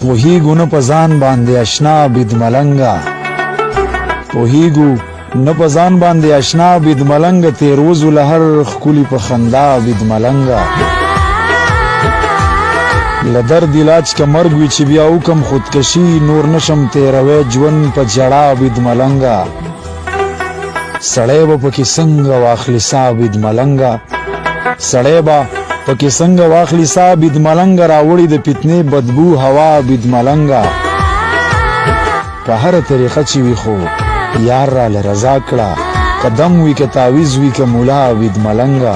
پوهیږو نه په ځان باندې اشنا بید ملنګه پوهیږو نه په ځان باندې اشنا بید ملنګه تیر وزو له هر ښکلي په خندا بید ملنګه له درد علاج که مرګ وي چې بیا وکم خودکشي نور نشم تیروی ژوند په ژړا بید ملنګه سړی به پکې څنګه واخلي ساه بید ملنګه سړی به پکې څنګه واخلي ساه بید ملنګه راوړي د فتنې بدبو هوا بید ملنګه په هره طریقه چې وي خو یار راله رضا کړه قدم وي که تعویز وي که ملا بید ملنګه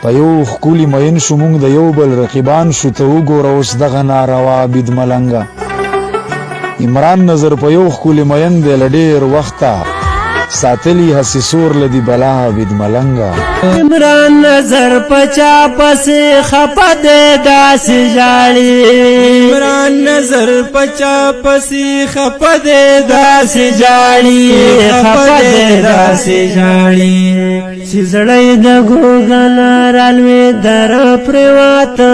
په یو ښکلي مین شو موږ د یو بل رقیبان شو ته وګوره اوس دغه ناروا بید ملنګه عمران نظر په یو ښکلي مین دی له ډېر وخته ساتلی هسی سور لدی بلا بید ملنگا عمران نظر پچا پسی خپا دے داسی جاڑی عمران نظر پچا پسی خپا دے داسی جاڑی خپا دے داسی جاڑی چیزڑی دا گوگل رالوی در پریواتا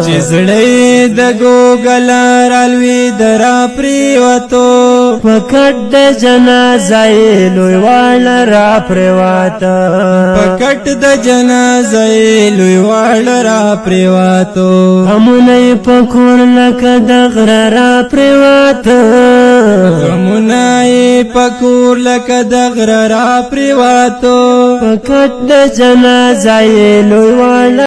چیزڑی دا گوگل رالوی در پریواتو پکٹ دا جنازائی لوی والا را پریواتا پکٹ دا جنازائی لوی والا را پریواتو همونای پکور لکا دغر را پریواتا همونای پکور لکا دغر را پریواتو پکٹ دا جنازائی لوی والا